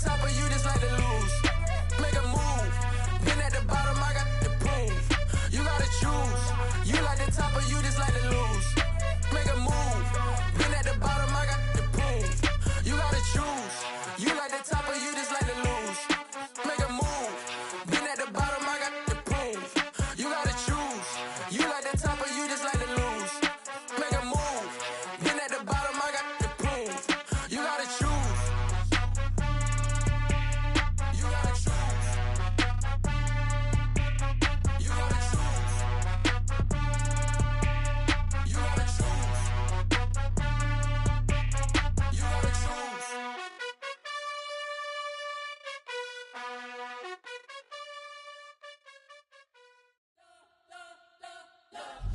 top of you just like to lose. Make a move. Been at the bottom, I got the proof. You gotta choose. You like the top of you just like to lose. Make a move. Been at the bottom, I got the proof. You gotta choose. You like the top of you just like to lose. Make a move. Been at the bottom, I got the proof. You gotta choose. You like the top of you just like to lose. Make a move. Been at the bottom, I got the proof. You gotta choose. You gotta choose. You gotta choose. You gotta choose. You gotta choose.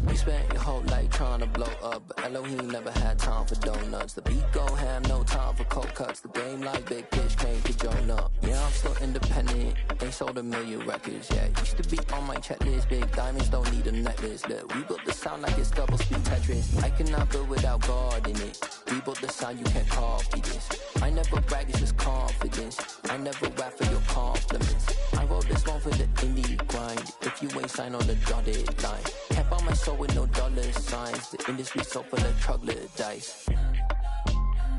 You spent your whole life trying to blow up, but Elohim never had time for donuts. The beat go ham, no time for cold cuts. The game like big fish came to join up. Yeah, I'm still independent, ain't sold a million records yet. Used to be on my checklist, big diamonds don't need a necklace. Look, we built the sound like it's double speed Tetris. I cannot build without God in it. We built the sound, you can't copy this. I never brag, it's just confidence. I never rap for your compliments. I wrote this one for the indie grind. If you ain't signed on the dotted line, can't buy my soul with no dollar signs. The industry so full of troglodytes.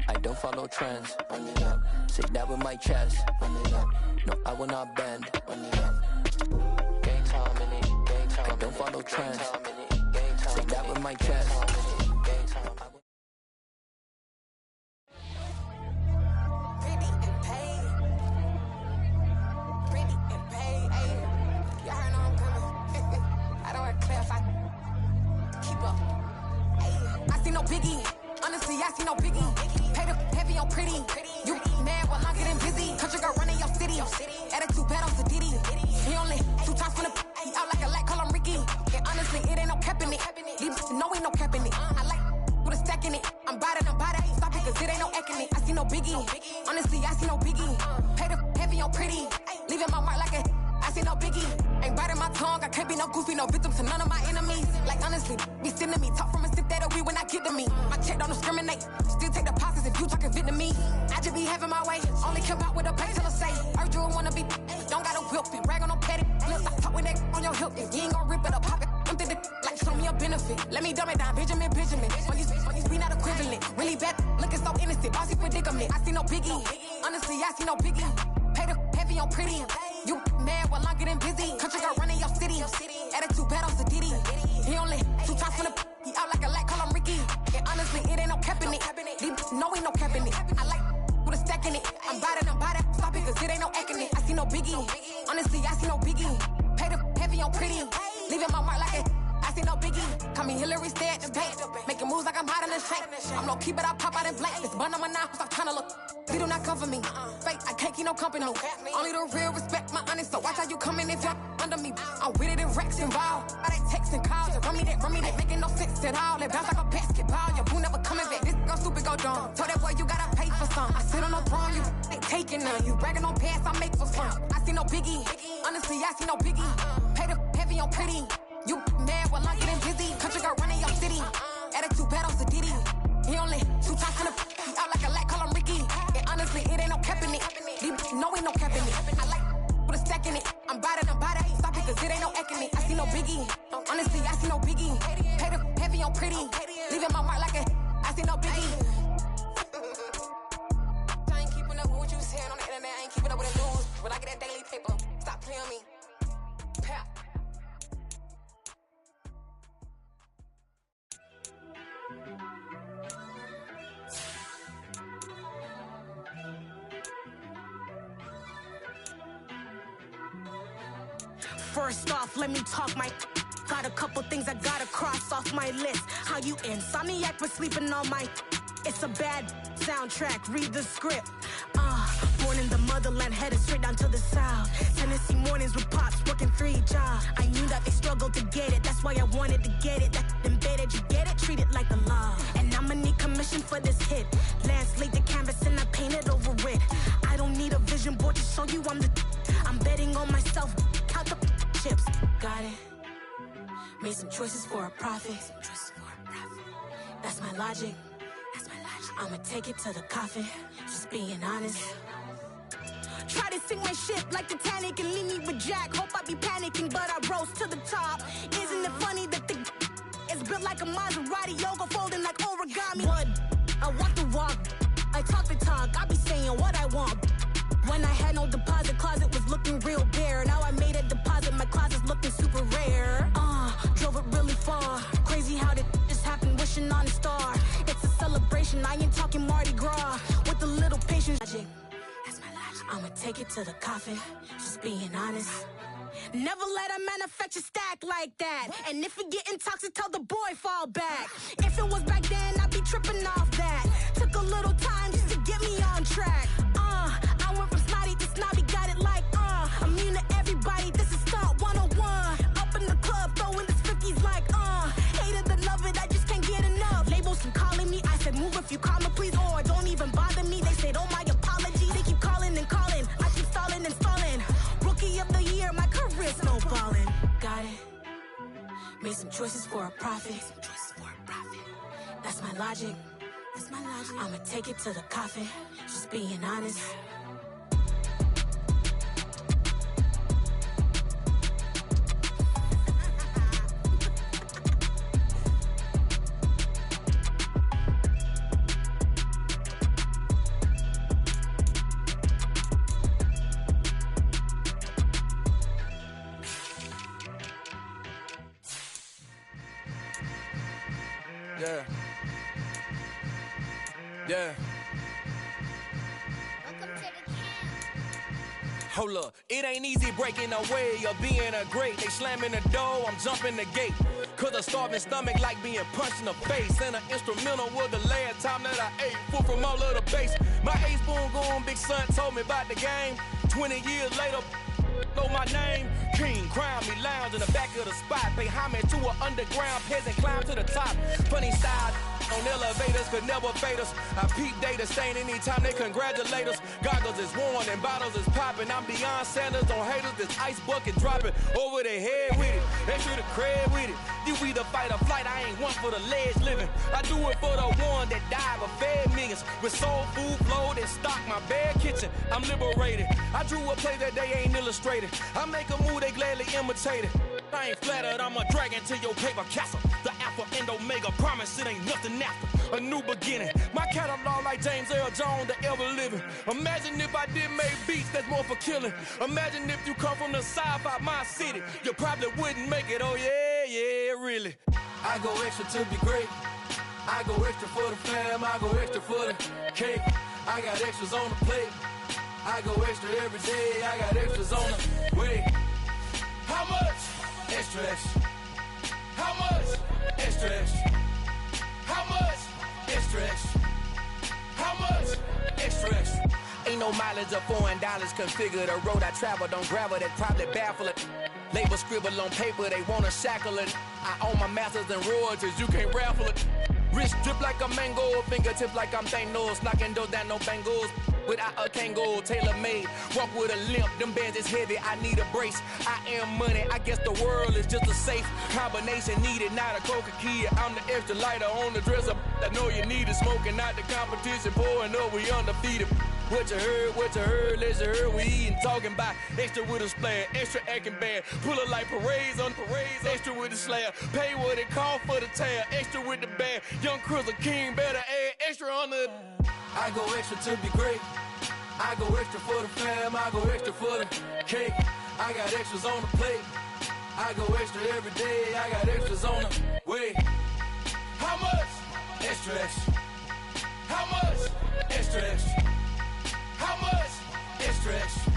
I don't follow trends. Run it up. Say that with my chest. Run it up. No, I will not bend. Run it up. Game time in it. Game time. I don't follow trends. Say that with my chest. Biggie, honestly, I see no biggie. Pay the heavy on pretty. You mad while I'm getting busy. Country girl running your city. Attitude bad on the Diddy. He only 2 times from the he out like a light, call him Ricky. And honestly, it ain't no cap in it. These no ain't no cap in it. I like with a stack in it. I'm bad. Stop it, cause it ain't no acting it. I see no biggie. Honestly, I see no biggie. Pay the heavy on pretty. Leaving my mark like a I see no biggie. Ain't biting my tongue. I can't be no goofy, no victim to none of my enemies. Like honestly, be sending me talk from a sip that we when I get to me. My check don't discriminate. Still take deposits if you talking Vietnamese. I just be having my way. Only come out with a pay till I say. Heard you wanna be. Don't gotta whip it. Brag on no petty. Look, I talk with that on your hip. You ain't gon' rip it up. Pop it. Empty the like show me a benefit. Let me dumb it down. Benjamin. When these we not equivalent. Really bad. Looking so innocent. Bossy predicament. I see no biggie. Honestly, I see no biggie. Pay the heavy on pretty. You mad while I'm getting busy. Country girl running your city. Attitude bad on the Diddy. He only 2 times from the he out like a light, call him Ricky. And honestly, it ain't no cap in it. These no ain't no cap in it. I like with a stack in it. I'm bad. Stop it, cause it ain't no acting it. I see no biggie. Honestly, I see no biggie. Pay the heavy on pretty. Leaving my mark like it. I see no biggie. Call me Hillary, stay at the bank. Making moves like I'm hot in the shank. I'm low key, but I pop out in blank. This bun on my knife, stop trying to look. They do not come for me. Fake, I can't keep no company. Only the real respect my honest. So watch how you coming if you're under me. I'm with it in Rex involved. I they text and calls. Run me that, making no sense at all. They bounce like a basketball. Your boo never coming back. This go stupid, go dumb. Told that boy you gotta pay for some. I sit on no throne, you they taking none. You bragging on past, I make for fun. I see no biggie. Honestly, I see no biggie. Pay the heavy on pretty. You mad while I'm getting busy. Country girl running your city. Attitude bad on the Diddy. He only 2 times from the he out like a light, call him Ricky. And honestly, it ain't no cap in it. These no ain't no cap in it. I like with a stack in it. I'm bad. Stop it, cause it ain't no acting it. I see no biggie. Honestly, I see no biggie. Pay the heavy on pretty. Leaving my mark like a I see no biggie. I ain't keeping up with what you saying on the internet. I ain't keeping up with the news. When I get that daily paper, stop playing me. Pap. First off, let me talk my got a couple things I gotta cross off my list. How you insomniac for sleeping on my it's a bad soundtrack, read the script. Born in the motherland, headed straight down to the south. Tennessee mornings with pops, working 3 jobs. I knew that they struggled to get it, that's why I wanted to get it. That embedded, you get it, treat it like the law. And I'ma need commission for this hit. Lance laid the canvas and I painted over it. I don't need a vision board to show you I'm betting on myself, count the chips. Got it. Made some choices for a profit. That's my logic. I'ma take it to the coffin. Just being honest. Try to sink my ship like Titanic and leave me with Jack. Hope I be panicking, but I rose to the top. Isn't it funny that the is built like a Maserati, yoga folding like origami? What? I walk the walk, I talk the talk, I be saying what I want. When I had no deposit, closet was looking real bare. Now I made a deposit, my closet's looking super rare. Drove it really far. Crazy how did this happen, wishing on a star. It's a celebration, I ain't talking Mardi Gras. With a little patience, that's my logic. I'ma take it to the coffin, just being honest. Never let a manufacture stack like that. And if it getting toxic, tell the boy fall back. If it was back then, I'd be tripping off that. Took a little time just to get me on track. I went from snotty to snobby, got it like, I'm immune to everybody, this is stunt 101. Up in the club, throwing this 50s like, hate it, and love it, I just can't get enough. Labels from calling me, I said move if you call me please, or don't even bother me. They said, oh my apology, they keep calling and calling. I keep stalling and stalling. Rookie of the year, my career snowballing. Got it. Made some choices for a profit. That's my logic. That's my logic. I'ma take it to the coffin. Just being honest. Yeah. Yeah. Hold up, it ain't easy breaking away or being a great. They slamming the door, I'm jumping the gate. Cause a starving stomach like being punched in the face. And an instrumental was the last time that I ate. Full from all of the bass. My ace boom going, big son told me about the game. 20 years later, know my name. King, crown me, lounge in the back of the spot. Pay homage to an underground peasant, climb to the top. Funny style on elevators could never fade us. I peep data stain anytime they congratulate us. Goggles is worn and bottles is popping. I'm beyond Sanders on haters, this ice bucket dropping over their head with it. Extra the cred with it. You either fight or flight, I ain't one for the ledge living. I do it for the one that died but fed millions. With soul food flowed and stocked my bare kitchen. I'm liberated. I drew a play that they ain't illustrated. I make a move, they gladly imitate it. I ain't flattered, I'm a dragon to your paper castle. The Alpha and Omega, promise it ain't nothing after. A new beginning. My catalog like James Earl Jones, the ever living. Imagine if I did make beats that's more for killing. Imagine if you come from the south out my city. You probably wouldn't make it, oh yeah, yeah, really. I go extra to be great. I go extra for the fam, I go extra for the cake. I got extras on the plate. I go extra every day, I got extras on the way. How much? Extra, extra. How much? Extra, extra. How much? Extra, extra. How much? Extra, extra. Ain't no mileage of $4 configure the road I travel. Don't gravel that probably baffle it. Label scribble on paper, they wanna shackle it. I own my masters and royalties, you can't raffle it. Wrist drip like a mango, fingertips like I'm Thanos. Knocking doors down, no bangles. Without a Kango, tailor-made. Walk with a limp, them bands is heavy, I need a brace. I am money, I guess the world is just a safe combination needed, not a coca key. I'm the extra lighter on the dresser. I know you need it, smoking out the competition, pouring up, we undefeated. What you heard, let you heard, we eatin', talking about extra with a splash, extra acting bad. Pull it like parades on parades, extra with the slab. Pay what it cost for the tab, extra with the bag. Young Cruiser King, better add extra on the. I go extra to be great. I go extra for the fam, I go extra for the cake. I got extras on the plate. I go extra every day, I got extras on the way. How much? Extra, extra. How much? Extra, extra. How much? Extra, extra.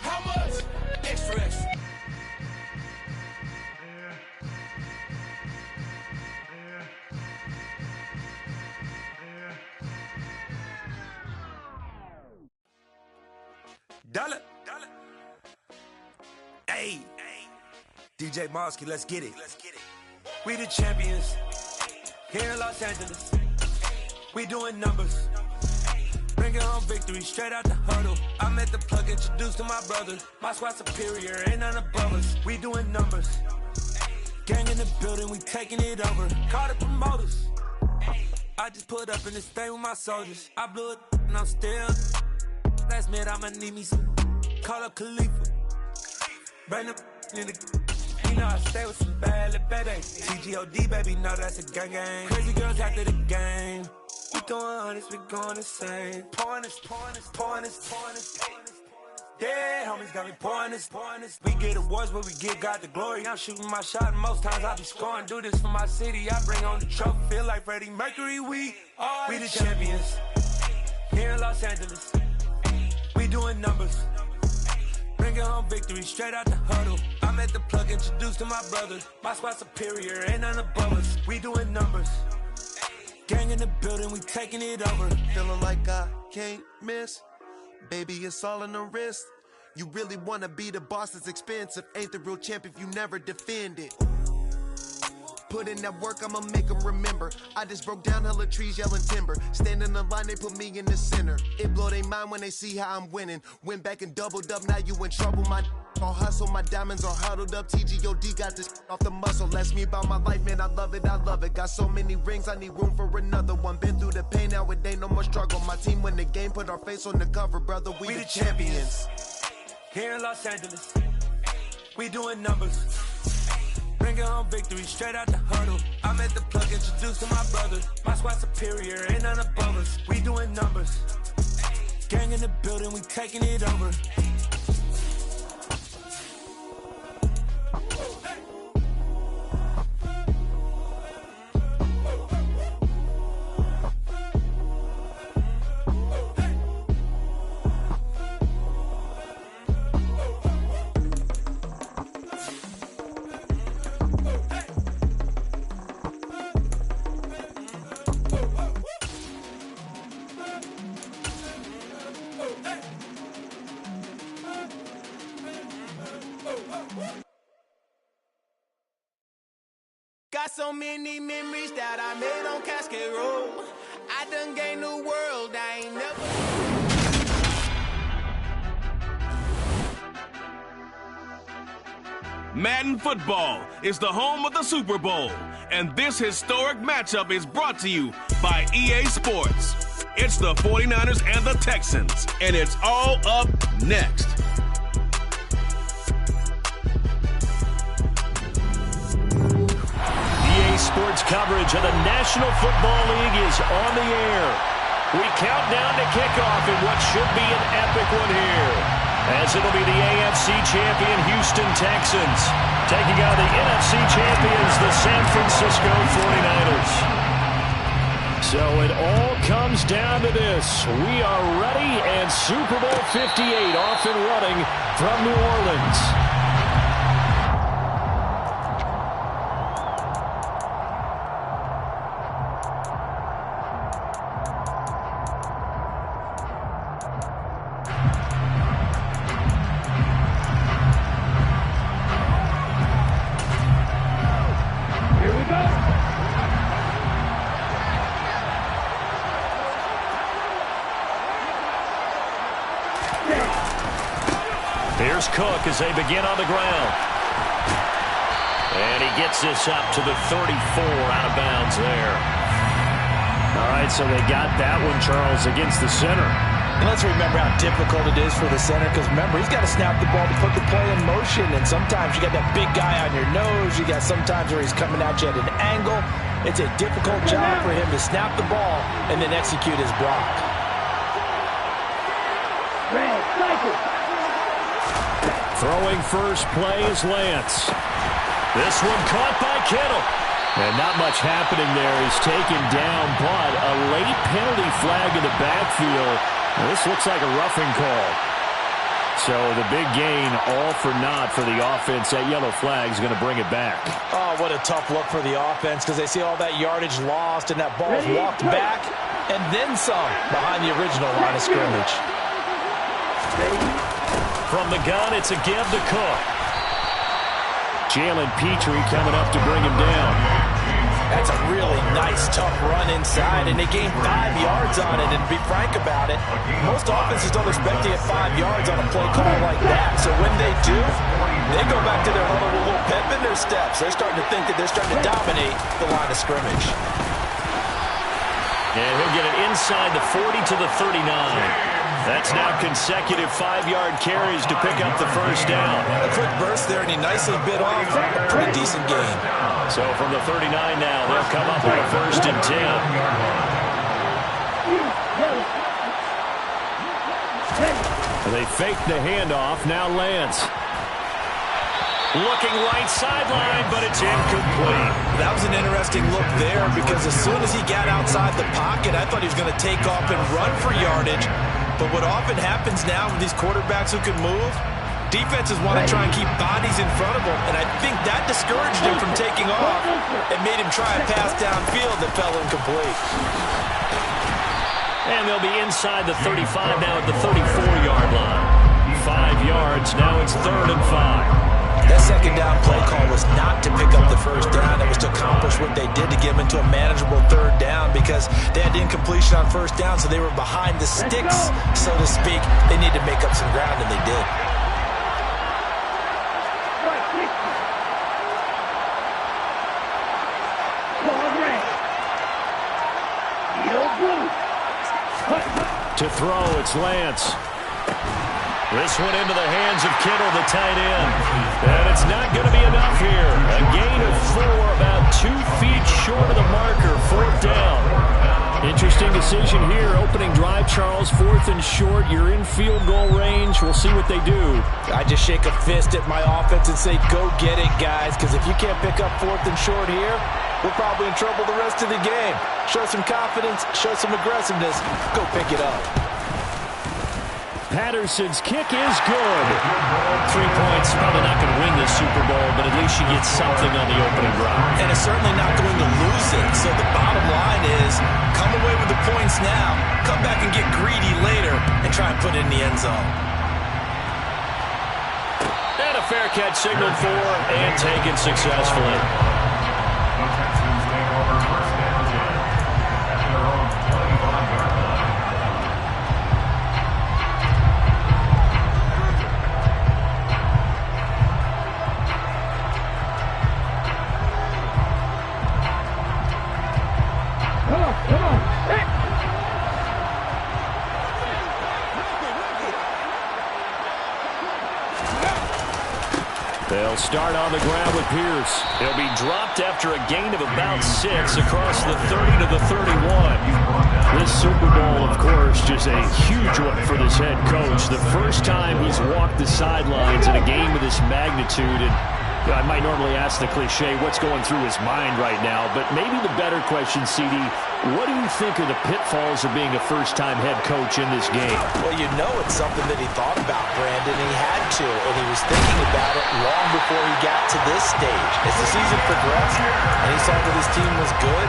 How much? Extra, extra. Dollar. Hey. DJ Mosky, let's get it. We the champions. Here in Los Angeles. We doing numbers. Bringing home victory straight out the huddle. I met the plug, introduced to my brother. My squad superior, ain't none above us. We doing numbers. Gang in the building, we taking it over. Call the promoters. I just put up in this thing with my soldiers. I blew it and I'm still. last minute, I'ma need me some. Call up Khalifa. Bring the in the. You know I stay with some bad little baby. TGOD, baby, know that's a gang gang. Crazy girls after the game. We doing honest, we going insane. Pouring this. Yeah, homies got me pouring this. We get awards, but we give God the glory. I'm shooting my shot, and most times I be scoring. Do this for my city, I bring on the trophy. Feel like Freddie Mercury, we the champions. Here in Los Angeles, we doing numbers. Bringing home victory straight out the huddle. I'm at the plug, introduced to my brothers. My squad superior, ain't none above us. We doing numbers. Gang in the building, we taking it over. Feeling like I can't miss. Baby, it's all in the wrist. You really wanna be the boss, it's expensive. Ain't the real champ if you never defend it. Put in that work, I'ma make them remember. I just broke down hella trees, yelling timber. Stand in the line, they put me in the center. It blow their mind when they see how I'm winning. Went back and doubled up, now you in trouble. My all hustle, my diamonds are huddled up. TGOD got this off the muscle. That's me about my life, man, I love it. Got so many rings, I need room for another one. Been through the pain, now it ain't no more struggle. My team win the game, put our face on the cover, brother. We the champions. Here in Los Angeles, we doing numbers. Bringing home victory straight out the huddle. I'm at the plug, introduced to my brothers. My squad superior, ain't none above us. We doing numbers. Gang in the building, we taking it over. Got so many memories that I made on Casket Road. I done gained the world, I ain't never. Madden football is the home of the Super Bowl, and this historic matchup is brought to you by EA Sports. It's the 49ers and the Texans, and it's all up next. Sports coverage of the National Football League is on the air. We count down to kickoff in what should be an epic one here, as it'll be the AFC champion Houston Texans taking on the NFC champions, the San Francisco 49ers. So it all comes down to this. We are ready, and Super Bowl 58 off and running from New Orleans. Here's Cook as they begin on the ground. And he gets this up to the 34, out of bounds there. All right, so they got that one, Charles, against the center. And let's remember how difficult it is for the center, because remember, he's got to snap the ball to put the play in motion, and sometimes you got that big guy on your nose. You got sometimes where he's coming at you at an angle. It's a difficult job for him to snap the ball and then execute his block. Throwing first play is Lance. This one caught by Kittle. And not much happening there. He's taken down, but a late penalty flag in the backfield. This looks like a roughing call. So the big gain, all for naught for the offense. That yellow flag is going to bring it back. Oh, what a tough look for the offense, because they see all that yardage lost and that ball's walked back and then some behind the original line of scrimmage. From the gun, it's a give to Cook. Jalen Petrie coming up to bring him down. That's a really nice, tough run inside, and they gained 5 yards on it. And to be frank about it, most offenses don't expect to get 5 yards on a play call like that. So when they do, they go back to their huddle with a little pep in their steps. They're starting to think that they're starting to dominate the line of scrimmage. And he'll get it inside the 40 to the 39. That's now consecutive 5-yard carries to pick up the first down. A quick burst there, and he nicely bit off. Pretty decent game. So from the 39 now, they'll come up on a 1st and 10. They fake the handoff. Now Lance. Looking right sideline, but it's incomplete. That was an interesting look there because as soon as he got outside the pocket, I thought he was going to take off and run for yardage. But what often happens now with these quarterbacks who can move, defenses want to try and keep bodies in front of them, and I think that discouraged him from taking off and made him try a pass downfield that fell incomplete. And they'll be inside the 35 now at the 34-yard line. 5 yards, now it's 3rd and 5. That second down play call was not to pick up the first down. It was to accomplish what they did to get them into a manageable 3rd down because they had incompletion on 1st down, so they were behind the sticks, so to speak. They needed to make up some ground, and they did. To throw, it's Lance. This one into the hands of Kittle, the tight end. And it's not going to be enough here. A gain of 4, about 2 feet short of the marker, 4th down. Interesting decision here. Opening drive, Charles, 4th and short. You're in field goal range. We'll see what they do. I just shake a fist at my offense and say, go get it, guys, because if you can't pick up 4th and short here, we're probably in trouble the rest of the game. Show some confidence, show some aggressiveness, go pick it up. Patterson's kick is good. 3 points, probably not going to win this Super Bowl, but at least she gets something on the opening drive. And it's certainly not going to lose it. So the bottom line is, come away with the points now, come back and get greedy later, and try and put it in the end zone. And a fair catch signaled for and taken successfully. They'll start on the ground with Pierce. He'll be dropped after a gain of about 6 across the 30 to the 31. This Super Bowl, of course, just a huge one for this head coach. The first time he's walked the sidelines in a game of this magnitude. And I might normally ask the cliche, what's going through his mind right now? But maybe the better question, CD, what do you think are the pitfalls of being a first-time head coach in this game? Well, you know it's something that he thought about, Brandon. He had to, and he was thinking about it long before he got to this stage. As the season progressed, and he saw that his team was good,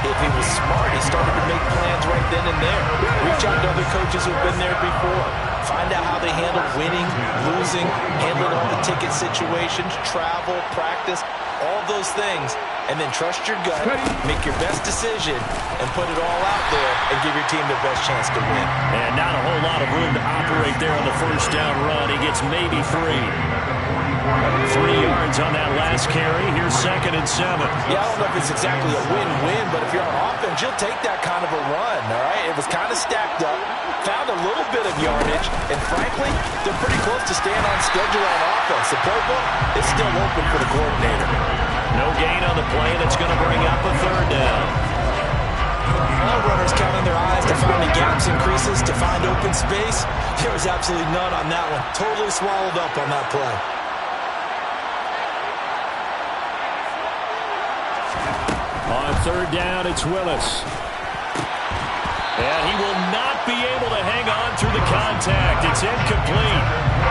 if he was smart, he started to make plans right then and there. Reach out to other coaches who've been there before. Find out how they handle winning, losing, handling all the ticket situations, travel, practice, all those things, and then trust your gut, make your best decision, and put it all out there and give your team the best chance to win. And not a whole lot of room to operate there on the first down run. He gets maybe 3. 3 yards on that last carry. Here's 2nd and 7. Yeah, I don't know if it's exactly a win-win, but if you're on offense, you'll take that kind of a run, all right? It was kind of stacked up, found a little bit of yardage, and frankly, they're pretty close to staying on schedule on offense. The playbook is still open for the coordinator. No gain on the play, and it's going to bring up a 3rd down. All runners counting their eyes to find the gaps and creases, to find open space. There was absolutely none on that one. Totally swallowed up on that play. On 3rd down, it's Willis. And he will not be able to hang on through the contact. It's incomplete.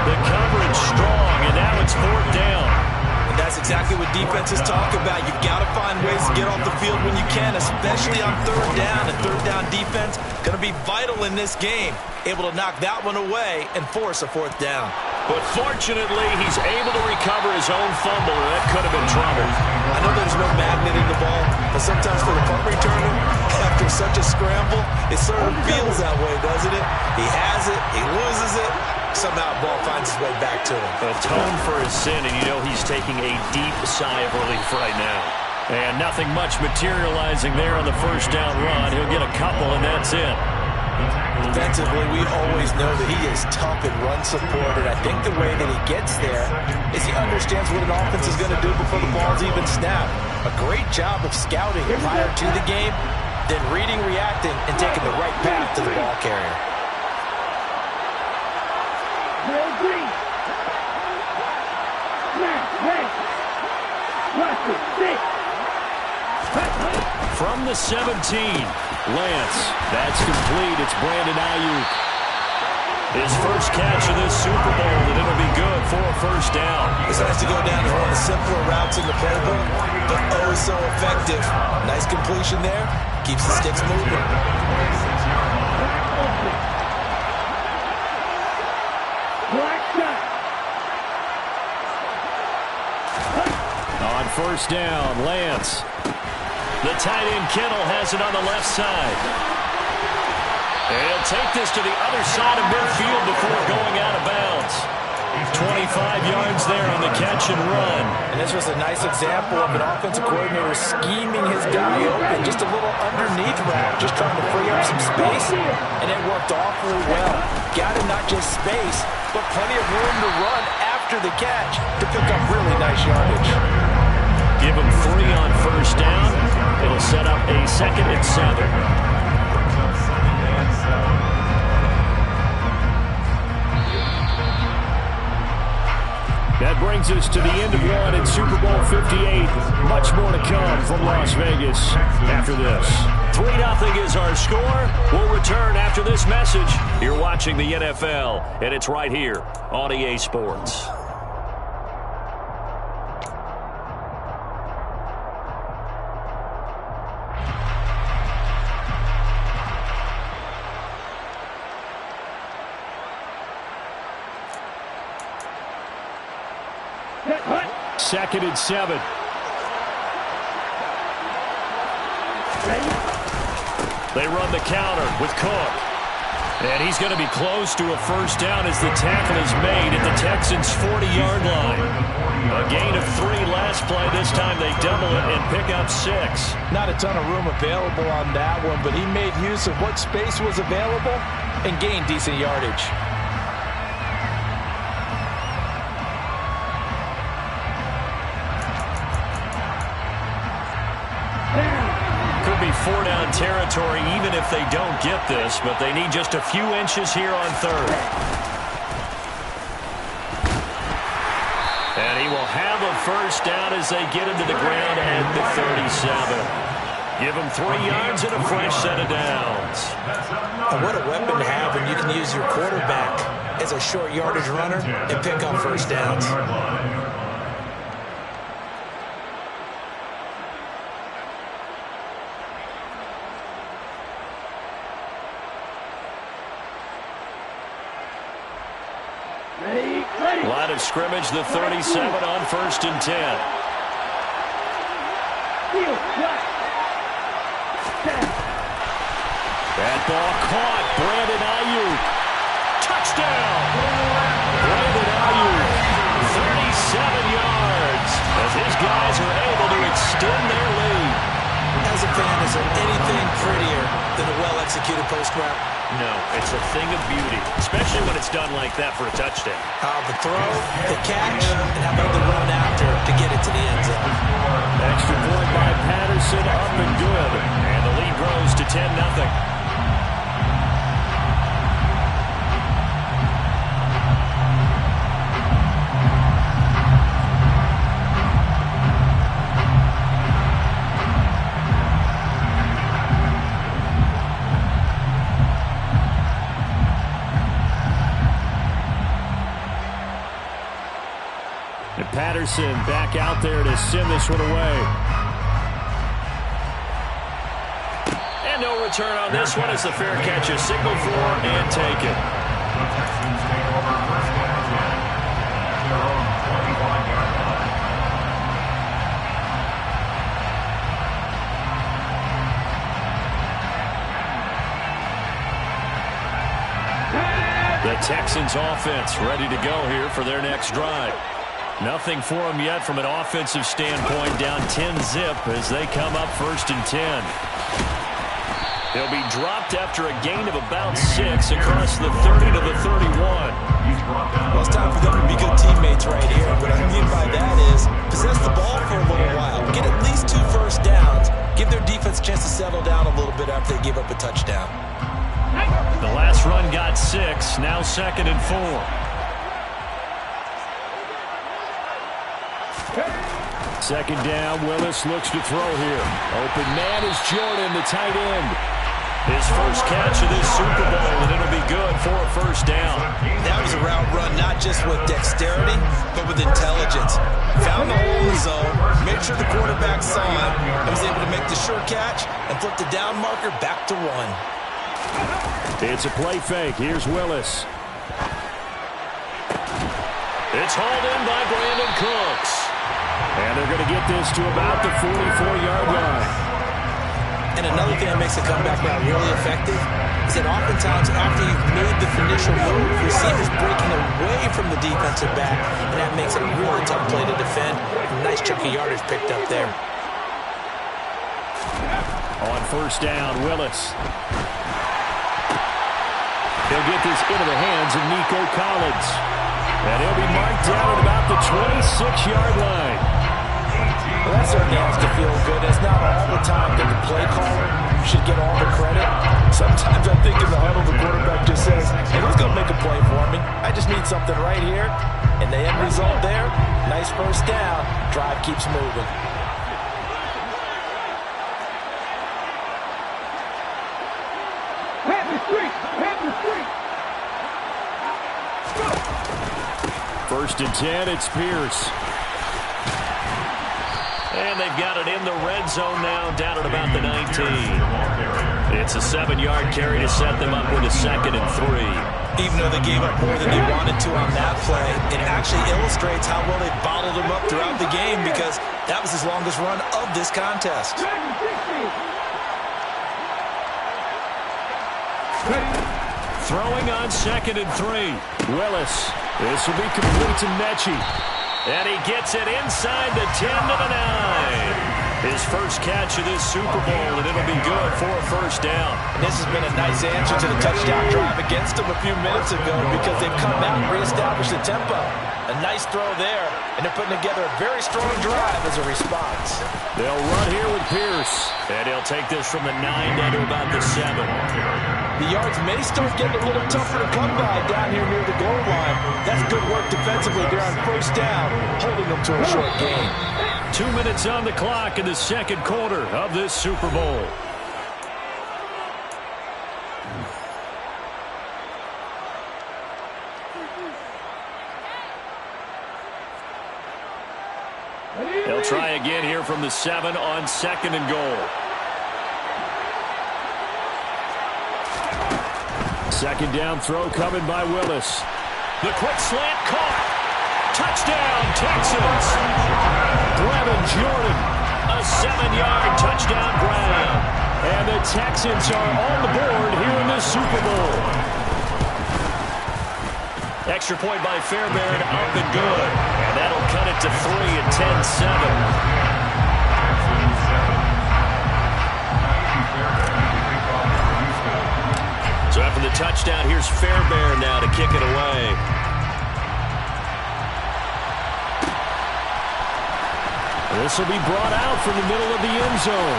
The coverage strong, and now it's 4th down. And that's exactly what defenses talk about. You've got to find ways to get off the field when you can, especially on 3rd down. And 3rd down defense going to be vital in this game. Able to knock that one away and force a 4th down. But fortunately, he's able to recover his own fumble, and that could have been trouble. I know there's no magnet in the ball, but sometimes for the punt returner, after such a scramble, it sort of feels that way, doesn't it? He has it, he loses it, somehow the ball finds its way back to him. Atone for his sin, and you know he's taking a deep sigh of relief right now. And nothing much materializing there on the first down run. He'll get a couple, and that's it. Defensively, we always know that he is tough in run support, and I think the way that he gets there is he understands what an offense is going to do before the ball's even snapped. A great job of scouting prior to the game, then reading, reacting, and taking the right path to the ball carrier. From the 17, Lance. That's complete. It's Brandon Ayuk. His first catch of this Super Bowl, and it'll be good for a first down. It's nice to go down to one of the simpler routes in the playbook, but oh so effective. Nice completion there. Keeps the sticks moving. On first down, Lance. The tight end Kittle has it on the left side. And he'll take this to the other side of midfield before going out of bounds. 25 yards there on the catch and run. And this was a nice example of an offensive coordinator scheming his guy open. Just a little underneath route, just trying to free up some space. And it worked awfully well. Got him not just space, but plenty of room to run after the catch to pick up really nice yardage. Give him 3 on first down. It'll set up a 2nd and 7. That brings us to the end of one in Super Bowl 58. Much more to come from Las Vegas after this. 3-0 is our score. We'll return after this message. You're watching the NFL, and it's right here on EA Sports. Second and 7. They run the counter with Cook. And he's going to be close to a first down as the tackle is made at the Texans' 40-yard line. A gain of 3 last play. This time they double it and pick up 6. Not a ton of room available on that one, but he made use of what space was available and gained decent yardage. Could be 4-down territory even if they don't get this, but they need just a few inches here on 3rd. And he will have a first down as they get him to the ground at the 37. Give him 3 yards and a fresh set of downs. And what a weapon to have when you can use your quarterback as a short yardage runner and pick up first downs. Line of scrimmage, the 37 on 1st and 10. That ball caught. Brandon Ayuk. Touchdown. Brandon Ayuk. 37 yards as his guys are able to extend their lead. As a fan, is there anything prettier than a well-executed post route? No, it's a thing of beauty, especially when it's done like that for a touchdown. The throw, the catch, and how about the run after to get it to the end zone. Extra point by Patterson, up and good. And the lead grows to 10-0. Patterson back out there to send this one away. And no return on this one as the fair catch is signaled for and taken. The Texans offense ready to go here for their next drive. Nothing for them yet from an offensive standpoint, down 10-zip as they come up 1st and 10. He'll be dropped after a gain of about 6 across the 30 to the 31. Well, it's time for them to be good teammates right here. What I mean by that is possess the ball for a little while. Get at least 2 first downs. Give their defense a chance to settle down a little bit after they give up a touchdown. The last run got 6. Now 2nd and 4. Second down, Willis looks to throw here. Open man is Jordan, the tight end. His first catch of this Super Bowl, and it'll be good for a first down. That was a route run, not just with dexterity, but with intelligence. Found the hole in the zone, made sure the quarterback saw it, and was able to make the sure catch and flip the down marker back to 1. It's a play fake. Here's Willis. It's hauled in by Brandon Cooks. And they're going to get this to about the 44-yard line. And another thing that makes the comeback route really effective is that oftentimes after you've made the initial move, receivers breaking away from the defensive back, and that makes it a really tough play to defend. A nice chunk of yardage picked up there. On first down, Willis. He'll get this into the hands of Nico Collins. And he'll be marked down at about the 26-yard line. Well, that certainly has to feel good. It's not all the time that the play caller should get all the credit. Sometimes I think in the huddle, the quarterback just says, hey, who's going to make a play for me? I just need something right here. And the end result there, nice first down. Drive keeps moving. First and 10, it's Pierce. And they've got it in the red zone now, down at about the 19. It's a 7-yard carry to set them up with a 2nd and 3. Even though they gave up more than they wanted to on that play, it actually illustrates how well they bottled them up throughout the game because that was his longest run of this contest. Throwing on 2nd and 3. Willis. This will be complete to Mechie. And he gets it inside the 10 to the 9. His first catch of this Super Bowl, and it'll be good for a first down. And this has been a nice answer to the touchdown drive against them a few minutes ago because they've come out and reestablished the tempo. A nice throw there, and they're putting together a very strong drive as a response. They'll run here with Pierce, and he'll take this from the 9 down to about the 7. The yards may start getting a little tougher to come by down here near the goal line. That's good work defensively there on first down, holding them to a short gain. 2 minutes on the clock in the second quarter of this Super Bowl. They'll try again here from the 7 on 2nd and goal. Second down throw coming by Willis. The quick slant caught. Touchdown, Texans. Brevin Jordan, a 7-yard touchdown grab. And the Texans are on the board here in this Super Bowl. Extra point by Fairbairn, up and good. And that'll cut it to 3 at 10-7. So after the touchdown, here's Fairbairn now to kick it away. This will be brought out from the middle of the end zone.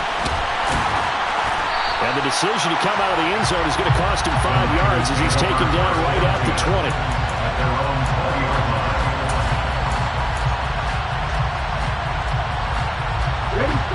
And the decision to come out of the end zone is going to cost him 5 yards as he's taken down right at the 20.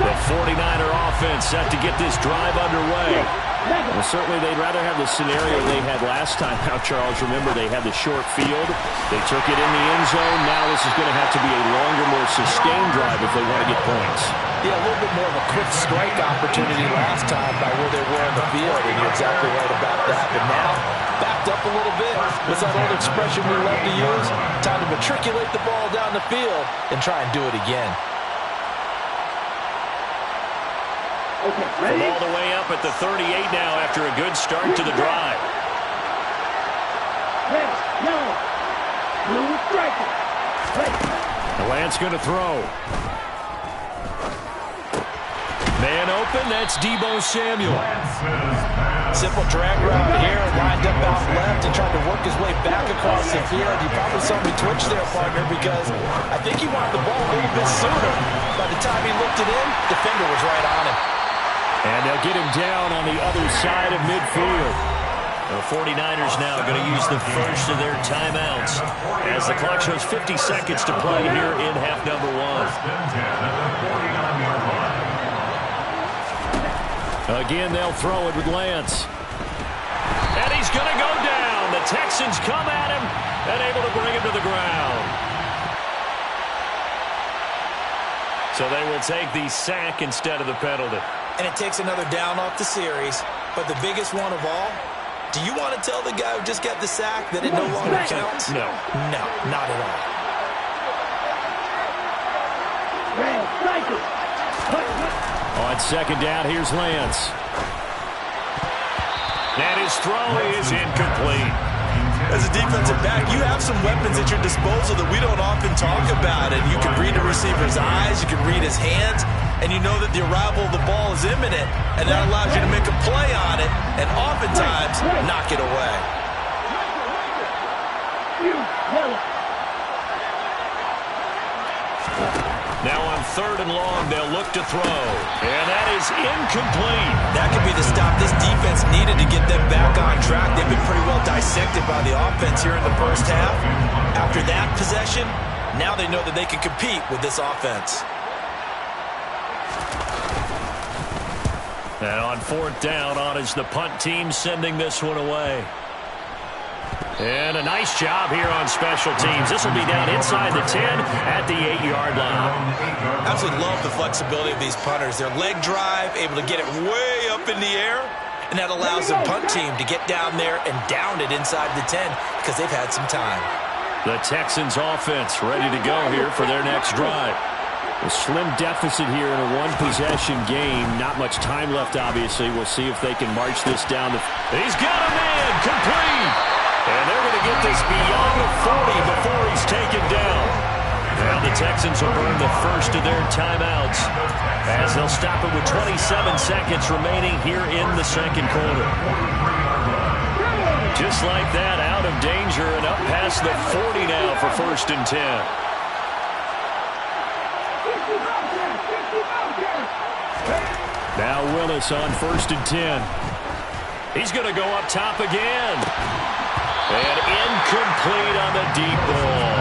The 49er offense set to get this drive underway. Well, certainly they'd rather have the scenario they had last time out, Charles. Remember, they had the short field. They took it in the end zone. Now this is going to have to be a longer, more sustained drive if they want to get points. Yeah, a little bit more of a quick strike opportunity last time by where they were on the field, and you're exactly right about that. But now, backed up a little bit. What's that old expression we love to use? Time to matriculate the ball down the field and try and do it again. Okay, ready? From all the way up at the 38 now after a good start to the drive. Ready, yellow, blue striker. Ready. The Lance going to throw. Man open, that's Deebo Samuel. Simple drag route here, lined up out left and tried to work his way back across the field. You probably saw me twitch there, partner, because I think he wanted the ball a little bit sooner. By the time he looked it in, defender was right on him. And they'll get him down on the other side of midfield. The 49ers now going to use the first of their timeouts as the clock shows 50 seconds to play here in half number 1. Again, they'll throw it with Lance. And he's going to go down. The Texans come at him and able to bring him to the ground. So they will take the sack instead of the penalty. And it takes another down off the series. But the biggest one of all, do you want to tell the guy who just got the sack that it no longer counts? No. No, not at all. On second down, here's Lance. And his throw is incomplete. As a defensive back, you have some weapons at your disposal that we don't often talk about. And you can read the receiver's eyes, you can read his hands, and you know that the arrival of the ball is imminent, and that allows you to make a play on it, and oftentimes knock it away. Now on third and long, they'll look to throw. And that is incomplete. That could be the stop this defense needed to get them back on track. They've been pretty well dissected by the offense here in the first half. After that possession, now they know that they can compete with this offense. And on fourth down, on is the punt team sending this one away. And a nice job here on special teams. This will be down inside the 10 at the 8-yard line. Absolutely love the flexibility of these punters. Their leg drive, able to get it way up in the air, and that allows the punt team to get down there and down it inside the 10 because they've had some time. The Texans offense ready to go here for their next drive. A slim deficit here in a one-possession game. Not much time left, obviously. We'll see if they can march this down. He's got a man, complete. And they're going to get this beyond the 40 before he's taken down. Now the Texans will burn the first of their timeouts as they'll stop it with 27 seconds remaining here in the second quarter. Just like that, out of danger and up past the 40 now for first and 10. Now Willis on first and 10. He's going to go up top again. And incomplete on the deep ball.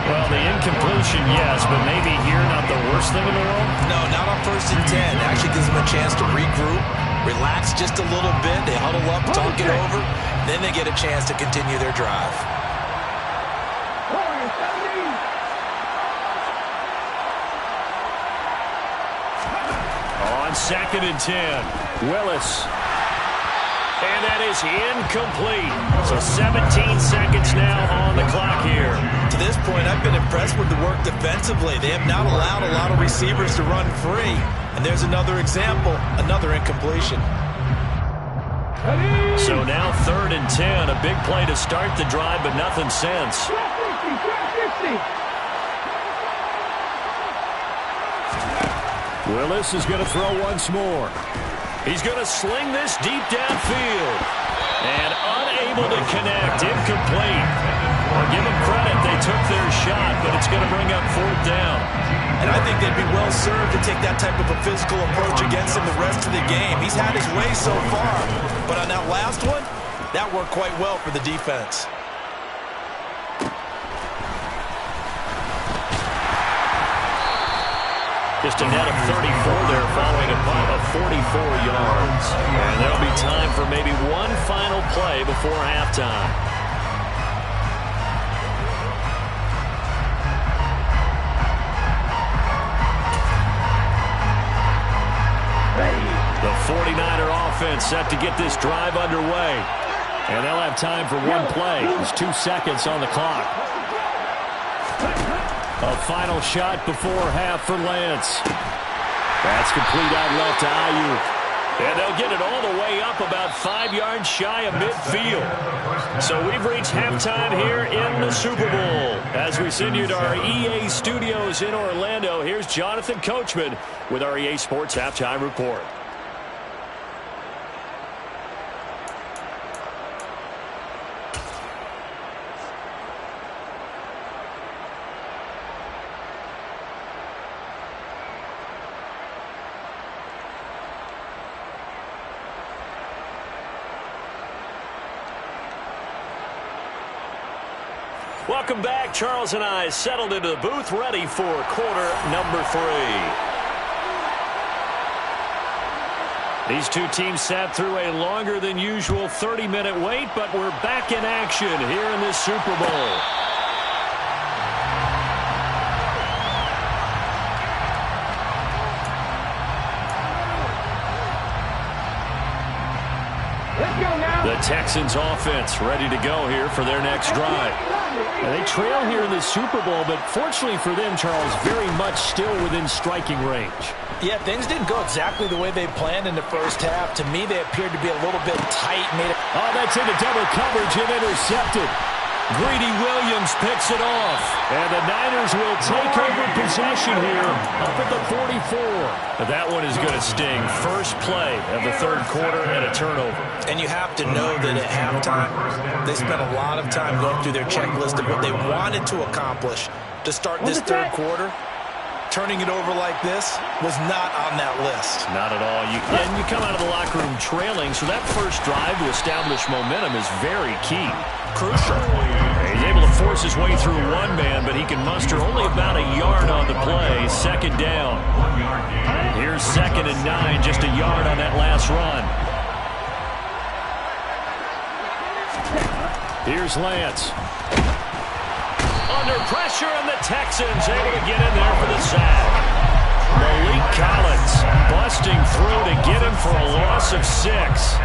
Well, the incompletion, yes, but maybe here not the worst thing in the world? No, not on first and 10. Actually gives them a chance to regroup, relax just a little bit. They huddle up, talk it over. Then they get a chance to continue their drive. On second and 10, Willis. And that is incomplete. So 17 seconds now on the clock here. To this point, I've been impressed with the work defensively. They have not allowed a lot of receivers to run free. And there's another example, another incompletion. So now third and 10, a big play to start the drive, but nothing since. Willis is going to throw once more. He's going to sling this deep downfield. And unable to connect, incomplete. Well, give them credit, they took their shot, but it's going to bring up fourth down. And I think they'd be well served to take that type of a physical approach against him the rest of the game. He's had his way so far, but on that last one, that worked quite well for the defense. Just a net of 34 there following a punt of 44 yards. And there'll be time for maybe one final play before halftime. The 49er offense set to get this drive underway. And they'll have time for one play. There's 2 seconds on the clock. A final shot before half for Lance. That's complete out left to Ayuk. And they'll get it all the way up about 5 yards shy of midfield. So we've reached halftime here in the Super Bowl. As we send you to our EA studios in Orlando, here's Jonathan Coachman with our EA Sports Halftime Report. Welcome back. Charles and I settled into the booth, ready for quarter number 3. These two teams sat through a longer than usual 30-minute wait, but we're back in action here in this Super Bowl. The Texans offense ready to go here for their next drive. And they trail here in the Super Bowl, but fortunately for them, Charles, very much still within striking range. Yeah, things didn't go exactly the way they planned in the first half. To me, they appeared to be a little bit tight. Oh, that's into double coverage and intercepted. Greedy Williams picks it off. And the Niners will take over possession here up at the 44. That one is going to sting. First play of the third quarter and a turnover. And you have to know that at halftime, they spent a lot of time going through their checklist of what they wanted to accomplish to start this third quarter. Turning it over like this was not on that list. Not at all. And you come out of the locker room trailing, so that first drive to establish momentum is very key. Crucial. He's able to force his way through one man, but he can muster only about a yard on the play. Second down. Here's 2nd and 9, just a yard on that last run. Here's Lance. Under pressure, and the Texans able to get in there for the sack. Malik Collins busting through to get him for a loss of 6.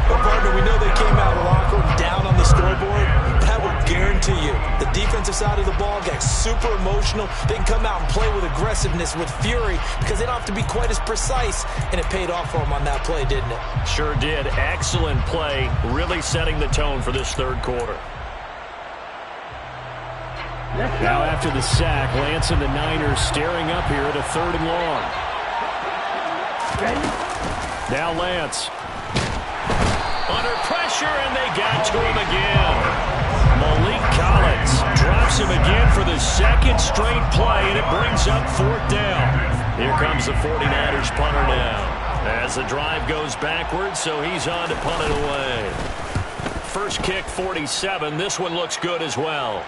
But, partner, we know they came out of the locker room down on the scoreboard, but I will guarantee you the defensive side of the ball got super emotional. They can come out and play with aggressiveness, with fury, because they don't have to be quite as precise, and it paid off for them on that play, didn't it? Sure did. Excellent play, really setting the tone for this third quarter. Now after the sack, Lance and the Niners staring up here at a 3rd and long. Now Lance. Under pressure, and they got to him again. Malik Collins drops him again for the 2nd straight play, and it brings up 4th down. Here comes the 49ers punter now. As the drive goes backwards, so he's on to punt it away. First kick, 47. This one looks good as well.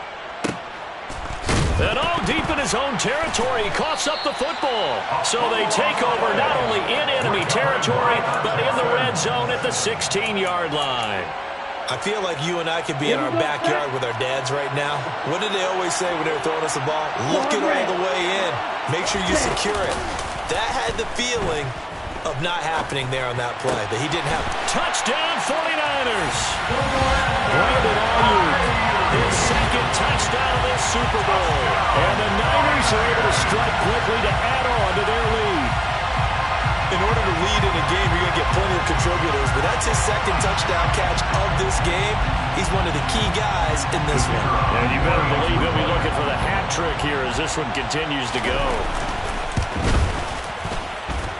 And deep in his own territory, he coughs up the football. So they take over not only in enemy territory, but in the red zone at the 16-yard line. I feel like you and I could be in our backyard with our dads right now. What did they always say when they were throwing us the ball? Look it all the way in. Make sure you secure it. That had the feeling of not happening there on that play, that he didn't have. Touchdown 49ers. Brandon Ayuk. His 2nd touchdown of this Super Bowl. And the Niners are able to strike quickly to add on to their lead. In order to lead in a game, you're going to get plenty of contributors, but that's his 2nd touchdown catch of this game. He's one of the key guys in this one. And you better believe he'll be looking for the hat trick here as this one continues to go.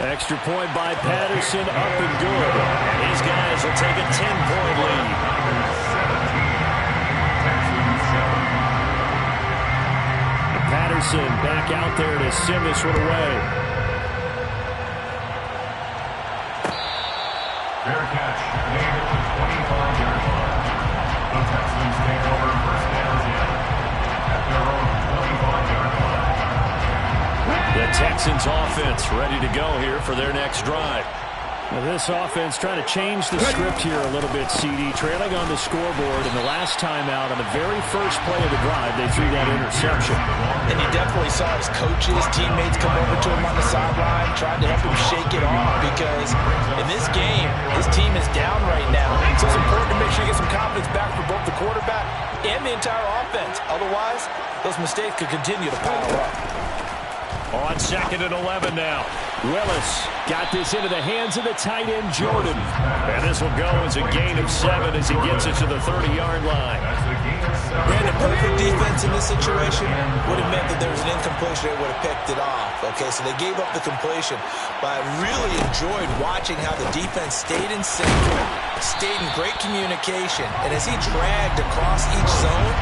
Extra point by Patterson, up and good. And these guys will take a 10-point lead. Patterson back out there to send this one away. Fair catch, made at the 25-yard line. The Texans take over first down again at their own 25-yard line. The Texans offense ready to go here for their next drive. Now this offense trying to change the script here a little bit, CD. Trailing on the scoreboard, and the last time out on the very first play of the drive, they threw that interception. And you definitely saw his coaches, teammates come over to him on the sideline, trying to help him shake it off, because in this game, his team is down right now. So it's important to make sure you get some confidence back for both the quarterback and the entire offense. Otherwise, those mistakes could continue to pile up. On 2nd and 11 now. Willis got this into the hands of the tight end, Jordan. And this will go as a gain of 7 as he gets it to the 30-yard line. And a perfect defense in this situation would have meant that there was an incompletion. They would have picked it off. Okay, so they gave up the completion. But I really enjoyed watching how the defense stayed in sync, stayed in great communication. And as he dragged across each zone,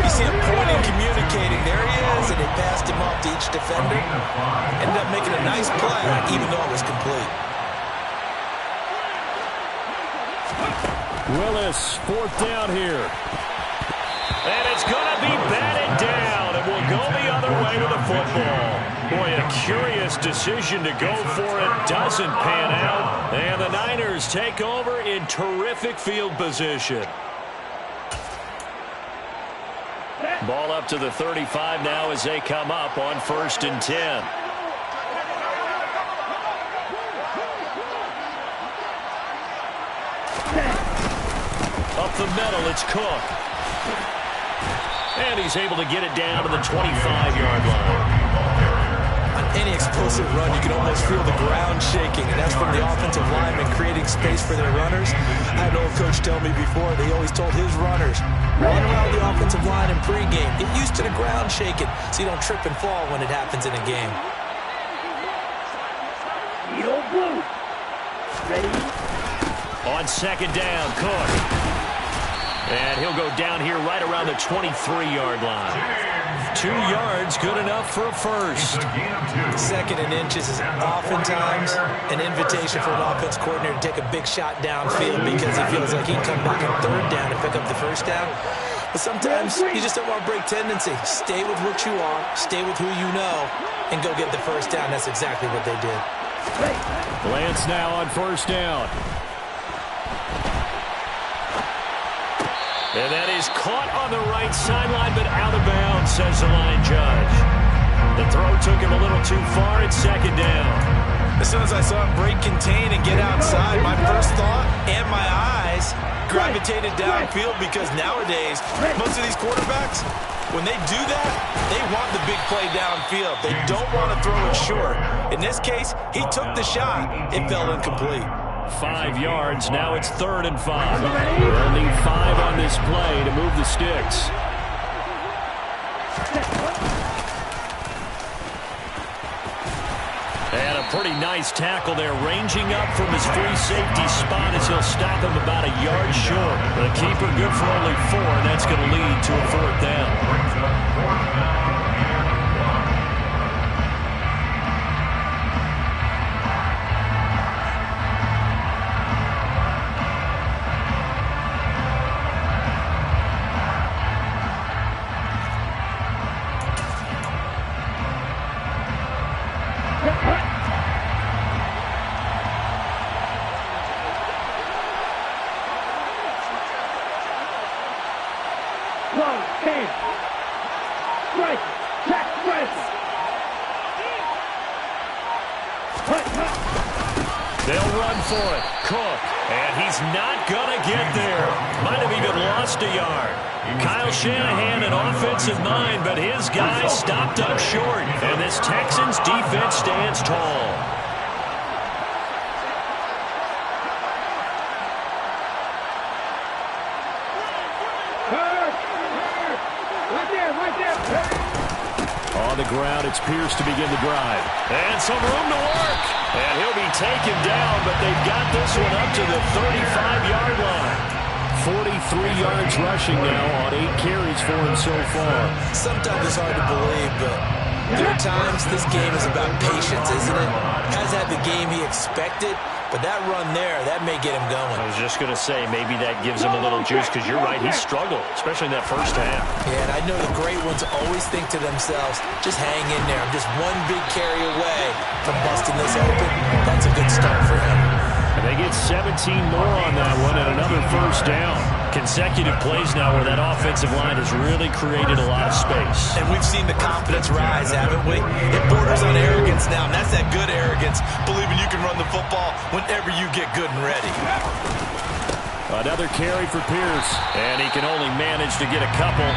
you see him pointing, communicating. There he is, and they passed him off to each defender. Ended up making a nice play, even though it was complete. Willis, 4th down here. And it's going to be batted down, and we'll go the other way with the football. Boy, a curious decision to go for it. Doesn't pan out, and the Niners take over in terrific field position. Ball up to the 35 now as they come up on 1st and 10. Up the middle, it's Cook. And he's able to get it down to the 25-yard line. On any explosive run, you can almost feel the ground shaking, and that's from the offensive linemen creating space for their runners. I had an old coach tell me before, they always told his runners, run around the offensive line in pregame. Get used to the ground shaking so you don't trip and fall when it happens in a game. Yo, blue. Ready? On 2nd down, Cook. And he'll go down here right around the 23-yard line. 2 yards, good enough for a first. 2nd and inches is oftentimes an invitation for an offense coordinator to take a big shot downfield because he feels like he can come back on 3rd down and pick up the first down. But sometimes you just don't want to break tendency. Stay with what you are, stay with who you know, and go get the first down. That's exactly what they did. Lance now on 1st down. And that is caught on the right sideline, but out of bounds, says the line judge. The throw took him a little too far. It's 2nd down. As soon as I saw him break contain and get outside, my first thought and my eyes gravitated downfield because nowadays, most of these quarterbacks, when they do that, they want the big play downfield. They don't want to throw it short. In this case, he took the shot. It fell incomplete. 5 yards. Now it's 3rd and 5. They'll need 5 on this play to move the sticks. And a pretty nice tackle there, ranging up from his free safety spot as he'll stop him about a yard short. The keeper good for only 4, and that's going to lead to a 4th down. They'll run for it. Cook. And he's not going to get there. Might have even lost a yard. Kyle Shanahan, an offensive mind, but his guy stopped up short. And this Texans defense stands tall. On the ground, it's Pierce to begin the drive. And some room to work. And he'll be taken down, but they've got this one up to the 35-yard line. 43 yards rushing now on 8 carries for him so far. Sometimes it's hard to believe, but there are times this game is about patience, isn't it? Has had the game he expected, but that run there, that may get him going. I was just going to say, maybe that gives him a little juice, because you're right, he struggled, especially in that first half. Yeah, and I know the great ones always think to themselves, just hang in there. I'm just one big carry away from busting this open. That's a good start for him. And they get 17 more on that one and another first down. Consecutive plays now where that offensive line has really created a lot of space. And we've seen the confidence rise, haven't we? It borders on arrogance now, and that's that good arrogance, believing you can run the football whenever you get good and ready. Another carry for Pierce, and he can only manage to get a couple.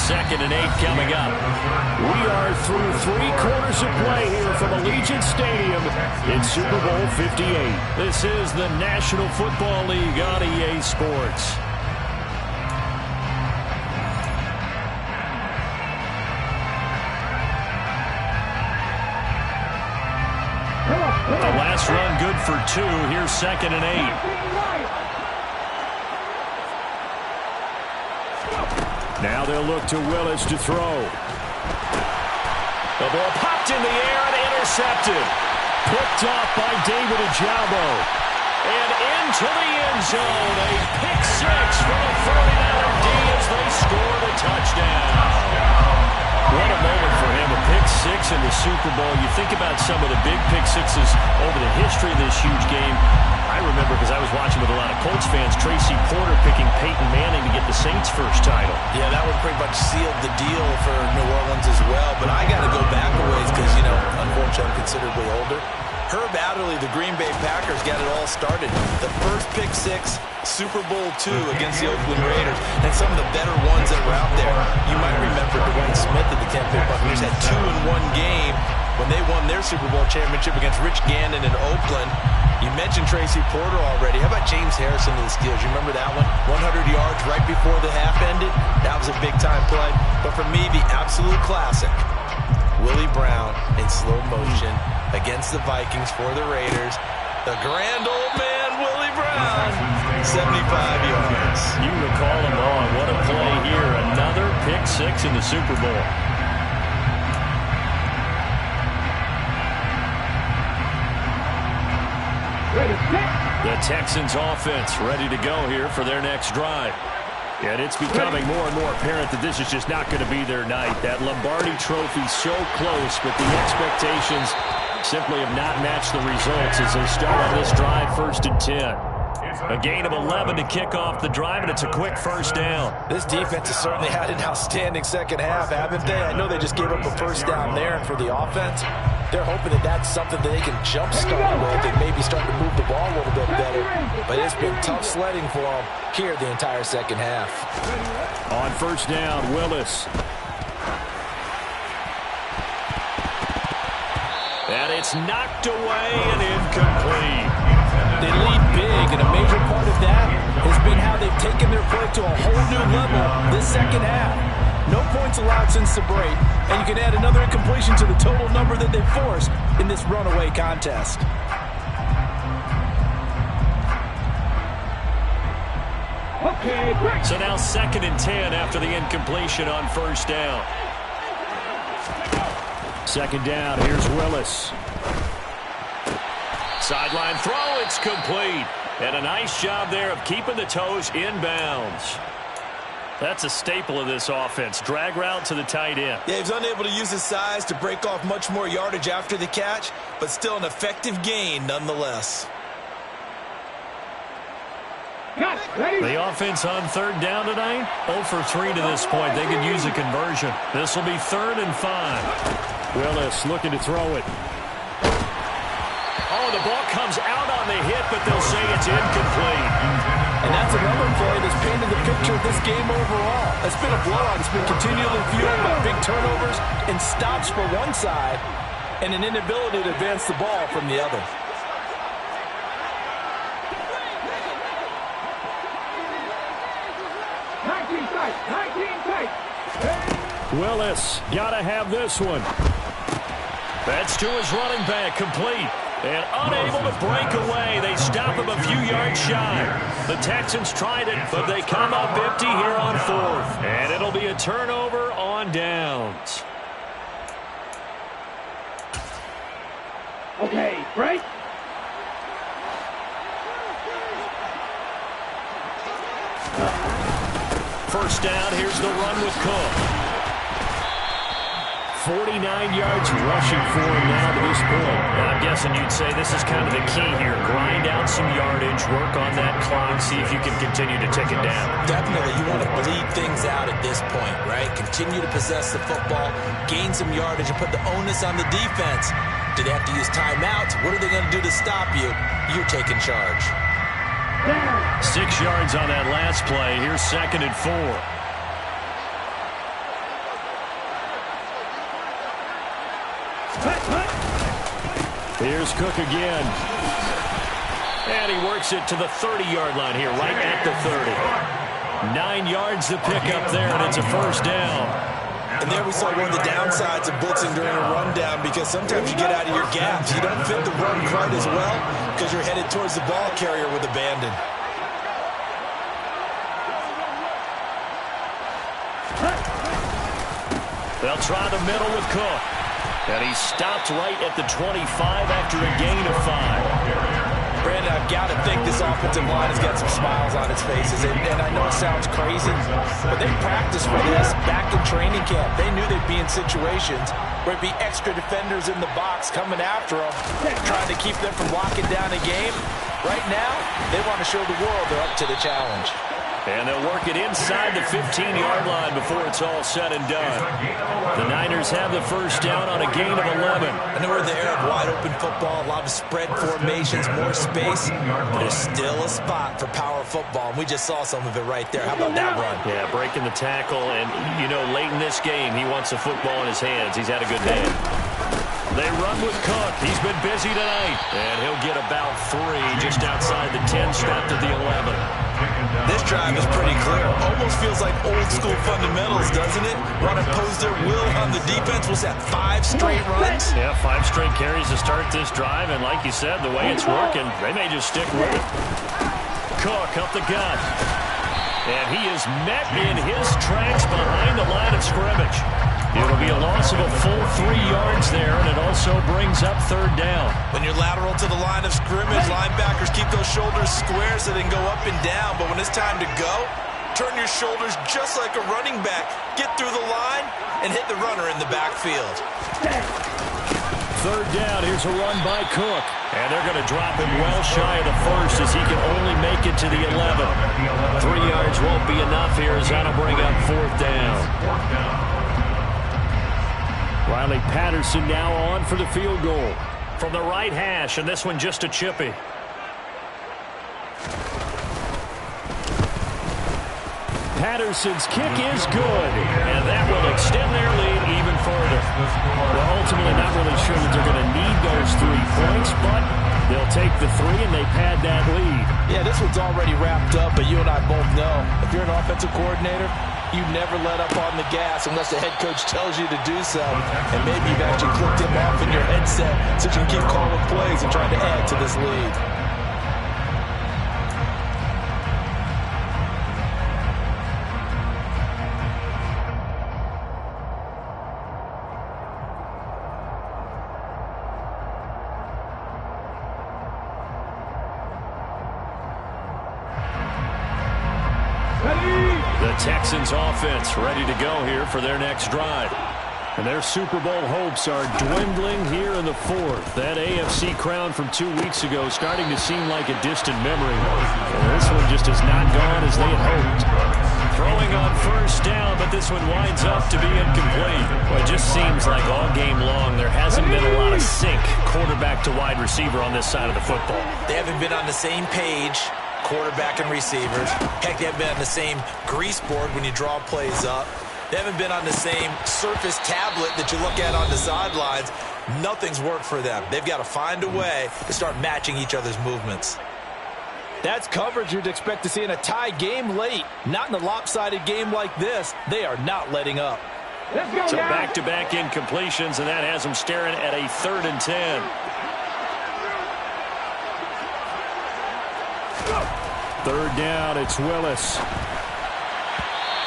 2nd and 8 coming up. We are through 3 quarters of play here from Allegiant Stadium in Super Bowl 58. This is the National Football League on EA Sports. The last run good for 2. Here's 2nd and 8. Now they'll look to Willis to throw. The ball popped in the air and intercepted. Picked off by David Ojabo. And into the end zone. A pick 6 for the 49er D as they score the touchdown. What a moment for him, a pick 6 in the Super Bowl. You think about some of the big pick 6s over the history of this huge game. I remember, because I was watching with a lot of Colts fans, Tracy Porter picking Peyton Manning to get the Saints' first title. Yeah, that one pretty much sealed the deal for New Orleans as well. But I got to go back a ways because, unfortunately, I'm considerably older. Herb Adderley, the Green Bay Packers, got it all started. The first pick 6, Super Bowl II against the Oakland Raiders, and some of the better ones that were out there. You might remember Dwayne Smith of the Tampa Bay Buccaneers had 2 in one game when they won their Super Bowl championship against Rich Gannon in Oakland. You mentioned Tracy Porter already. How about James Harrison of the Steelers? You remember that one? 100 yards right before the half ended? That was a big-time play. But for me, the absolute classic, Willie Brown in slow motion against the Vikings for the Raiders. The grand old man, Willie Brown, 75 yards. You recall them all. What a play here. Another pick 6 in the Super Bowl. The Texans offense ready to go here for their next drive. And it's becoming more and more apparent that this is just not going to be their night. That Lombardi Trophy so close, but the expectations simply have not matched the results as they start on this drive 1st and 10. A gain of 11 to kick off the drive, and it's a quick first down. This defense has certainly had an outstanding second half, haven't they? I know they just gave up a first down there, and for the offense, they're hoping that that's something that they can jumpstart with and maybe start to move the ball a little bit better. But it's been tough sledding for them here the entire second half. On first down, Willis. And it's knocked away and incomplete. They lead big, and a major part of that has been how they've taken their play to a whole new level this second half. No points allowed since the break, and you can add another incompletion to the total number that they've forced in this runaway contest. So now 2nd and 10 after the incompletion on first down. 2nd down, here's Willis. Sideline throw, it's complete. And a nice job there of keeping the toes inbounds. That's a staple of this offense. Drag route to the tight end. Yeah, he was unable to use his size to break off much more yardage after the catch, but still an effective gain nonetheless. The offense on 3rd down tonight, 0 for 3 to this point. They could use a conversion. This will be 3rd and 5. Willis looking to throw it. Oh, the ball comes out on the hit, but they'll say it's incomplete. And that's another play that's painted the picture of this game overall. It's been a blowout. It's been continually fueled by big turnovers and stops for one side and an inability to advance the ball from the other. Willis, gotta have this one. That's to his running back, complete. And unable to break away. They stop him a few yards shy. The Texans tried it, but they come up empty here on 4th. And it'll be a turnover on downs. Okay, break. First down, here's the run with Cook. 49 yards rushing for him now to this point. I'm guessing you'd say this is kind of the key here. Grind out some yardage, work on that clock, see if you can continue to tick it down. Definitely. You want to bleed things out at this point, right? Continue to possess the football, gain some yardage, and put the onus on the defense. Do they have to use timeouts? What are they going to do to stop you? You're taking charge. Down. 6 yards on that last play. Here's 2nd and 4. Here's Cook again. And he works it to the 30-yard line here, right at the 30. 9 yards to pick up there, and it's a first down. And there we saw one of the downsides of blitzing during a rundown, because sometimes you get out of your gaps. You don't fit the run quite as well because you're headed towards the ball carrier with abandon. They'll try the middle with Cook. And he stopped right at the 25 after a gain of 5. Brandon, I've got to think this offensive line has got some smiles on its faces. And I know it sounds crazy, but they practiced for this back in training camp. They knew they'd be in situations where it'd be extra defenders in the box coming after them, trying to keep them from locking down a game. Right now, they want to show the world they're up to the challenge. And they'll work it inside the 15-yard line before it's all said and done. The Niners have the first down on a gain of 11. I know we're in the era of wide-open football, a lot of spread formations, more space, but there's still a spot for power football, and we just saw some of it right there. How about that run? Yeah, breaking the tackle, and, you know, late in this game, he wants the football in his hands. He's had a good day. They run with Cook. He's been busy tonight, and he'll get about 3 just outside the 10, strapped to the 11. This drive is pretty clear. Almost feels like old-school fundamentals, doesn't it? Want to impose their will on the defense. Was that 5 straight runs? Yeah, 5 straight carries to start this drive, and like you said, the way it's working, they may just stick with it. Cook up the gut. And he is met in his tracks behind the line of scrimmage. It'll be a loss of a full 3 yards there, and it also brings up 3rd down. When you're lateral to the line of scrimmage, linebackers keep those shoulders square so they can go up and down. But when it's time to go, turn your shoulders just like a running back. Get through the line and hit the runner in the backfield. 3rd down, here's a run by Cook. And they're going to drop him well shy of the first as he can only make it to the 11. 3 yards won't be enough here as that'll bring up 4th down. Riley Patterson now on for the field goal from the right hash, and this one just a chippy. Patterson's kick is good, and that will extend their lead even further. Well, ultimately not really sure that they're going to need those 3 points, but they'll take the 3 and they pad that lead. Yeah, this one's already wrapped up, but you and I both know if you're an offensive coordinator, you never let up on the gas unless the head coach tells you to do so. And maybe you've actually clicked him off in your headset so you can keep calling plays and trying to add to this lead. The Texans offense ready to go here for their next drive. And their Super Bowl hopes are dwindling here in the 4th. That AFC crown from 2 weeks ago starting to seem like a distant memory. And this one just has not gone as they had hoped. Throwing on 1st down, but this one winds up to be incomplete. Well, it just seems like all game long there hasn't been a lot of sync quarterback to wide receiver on this side of the football. They haven't been on the same page, quarterback and receivers. Heck, they haven't been on the same grease board when you draw plays up. They haven't been on the same surface tablet that you look at on the sidelines. Nothing's worked for them. They've got to find a way to start matching each other's movements. That's coverage you'd expect to see in a tie game late. Not in a lopsided game like this. They are not letting up. So back-to-back incompletions, and that has them staring at a 3rd and 10. 3rd down, it's Willis.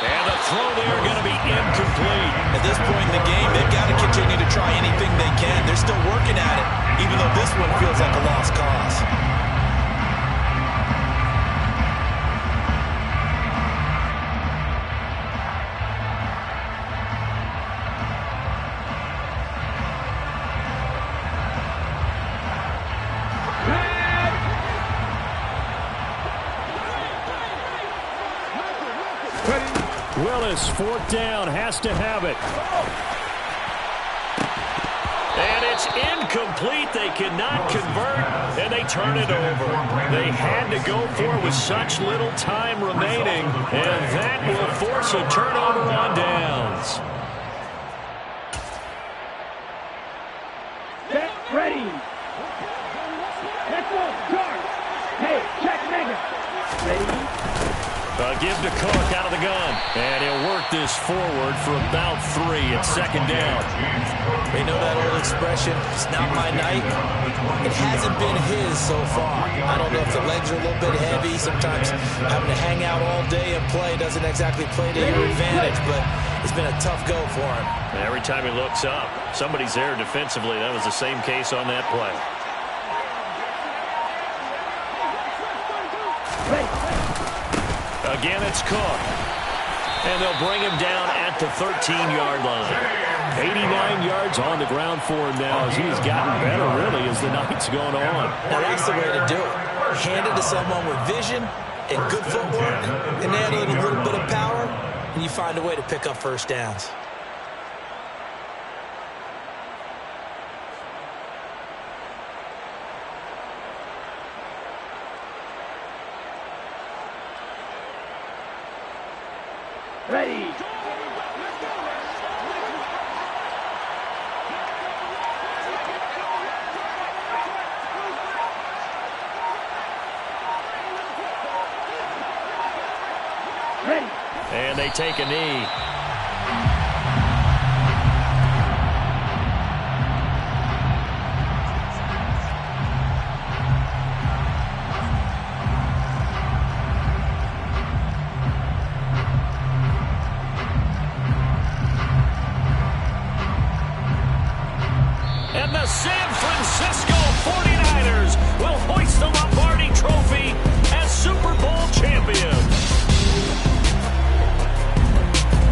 And the throw there going to be incomplete. At this point in the game, they've got to continue to try anything they can. They're still working at it, even though this one feels like a lost cause. Willis, 4th down, has to have it. And It's incomplete. They cannot convert, and they turn it over. They had to go for it with such little time remaining, and that will force a turnover on downs. Get ready. Echo, guard. Hey, check mega. Ready. Give to Cook out of the gun. And he'll work this forward for about 3 at second down. They know that old expression, it's not my night. It hasn't been his so far. I don't know if the legs are a little bit heavy. Sometimes having to hang out all day and play doesn't exactly play to your advantage, but it's been a tough go for him. Every time he looks up, somebody's there defensively. That was the same case on that play. Again, it's Cook. And they'll bring him down at the 13-yard line. 89 yards on the ground for him now as he's gotten better, really, as the night's going on. Now, that's the way to do it. Hand it to someone with vision and good footwork, and add a little bit of power, and you find a way to pick up first downs. Ready. Ready. And they take a knee.